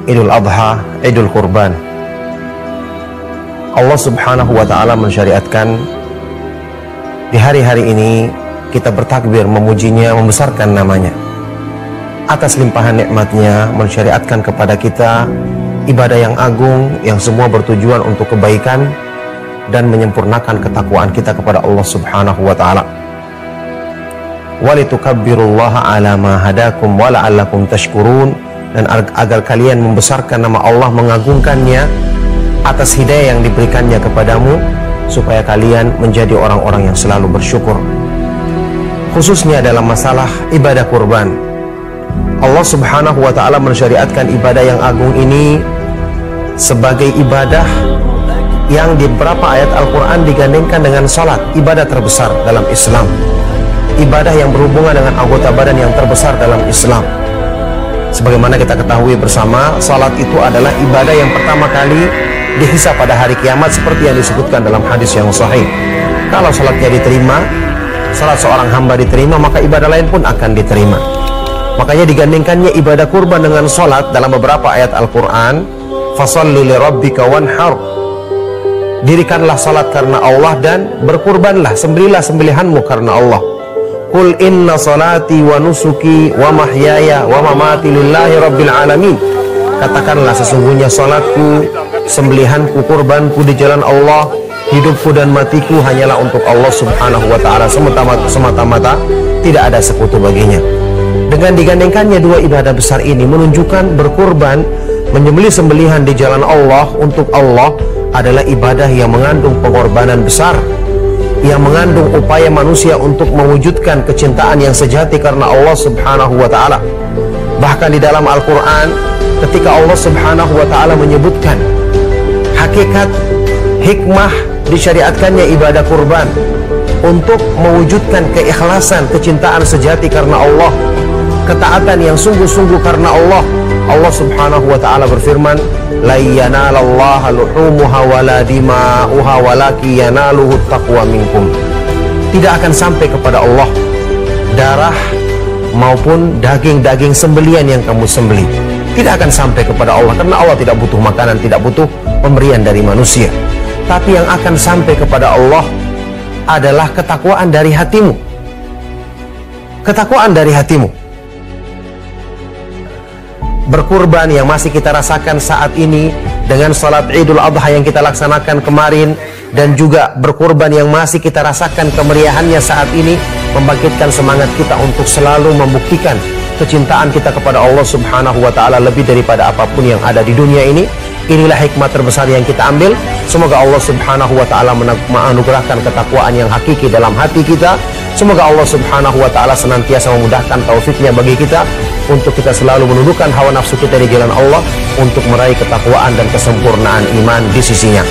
Idul Adha, Idul Kurban. Allah Subhanahu wa Ta'ala mensyariatkan di hari-hari ini kita bertakbir, memujinya, membesarkan namanya. Atas limpahan nikmatnya mensyariatkan kepada kita ibadah yang agung, yang semua bertujuan untuk kebaikan dan menyempurnakan ketakwaan kita kepada Allah Subhanahu wa Ta'ala. Walitukabbirullaha ala ma hadakum wa la'allakum tashkurun, dan agar kalian membesarkan nama Allah, mengagungkannya atas hidayah yang diberikannya kepadamu, supaya kalian menjadi orang-orang yang selalu bersyukur. Khususnya dalam masalah ibadah kurban, Allah Subhanahu wa Ta'ala mensyariatkan ibadah yang agung ini sebagai ibadah yang di beberapa ayat Al-Quran digandengkan dengan salat, ibadah terbesar dalam Islam, ibadah yang berhubungan dengan anggota badan yang terbesar dalam Islam. Sebagaimana kita ketahui bersama, salat itu adalah ibadah yang pertama kali dihisab pada hari kiamat, seperti yang disebutkan dalam hadis yang sahih. Kalau salatnya diterima, salat seorang hamba diterima, maka ibadah lain pun akan diterima. Makanya digandengkannya ibadah kurban dengan salat dalam beberapa ayat Al-Quran. Fasalli li rabbika wanhar, dirikanlah salat karena Allah dan berkurbanlah, sembelilah sembelihanmu karena Allah. Qul inna salati wa nusuki wa mahyaya wa mamati lillahi rabbil alamin. Katakanlah, sesungguhnya salatku, sembelihanku, kurbanku di jalan Allah, hidupku dan matiku hanyalah untuk Allah Subhanahu wa Ta'ala semata-mata, tidak ada sekutu baginya. Dengan digandengkannya dua ibadah besar ini menunjukkan berkurban, menyembelih sembelihan di jalan Allah untuk Allah adalah ibadah yang mengandung pengorbanan besar, yang mengandung upaya manusia untuk mewujudkan kecintaan yang sejati karena Allah Subhanahu wa Ta'ala. Bahkan di dalam Al-Quran, ketika Allah Subhanahu wa Ta'ala menyebutkan hakikat hikmah disyariatkannya ibadah kurban untuk mewujudkan keikhlasan, kecintaan sejati karena Allah, ketaatan yang sungguh-sungguh karena Allah, Allah Subhanahu wa Ta'ala berfirman, la yanalallaha luhumuha wala dima'uha walaki yanaluhu taqwa minkum. Tidak akan sampai kepada Allah darah maupun daging-daging sembelian yang kamu sembelih, tidak akan sampai kepada Allah, karena Allah tidak butuh makanan, tidak butuh pemberian dari manusia. Tapi yang akan sampai kepada Allah adalah ketakwaan dari hatimu. Ketakwaan dari hatimu. Berkurban yang masih kita rasakan saat ini dengan salat Idul Adha yang kita laksanakan kemarin, dan juga berkurban yang masih kita rasakan kemeriahannya saat ini, membangkitkan semangat kita untuk selalu membuktikan kecintaan kita kepada Allah Subhanahu wa Ta'ala lebih daripada apapun yang ada di dunia ini. Inilah hikmah terbesar yang kita ambil. Semoga Allah Subhanahu wa Ta'ala menganugerahkan ketakwaan yang hakiki dalam hati kita. Semoga Allah Subhanahu wa Ta'ala senantiasa memudahkan taufiknya bagi kita untuk kita selalu menundukkan hawa nafsu kita di jalan Allah untuk meraih ketakwaan dan kesempurnaan iman di sisinya.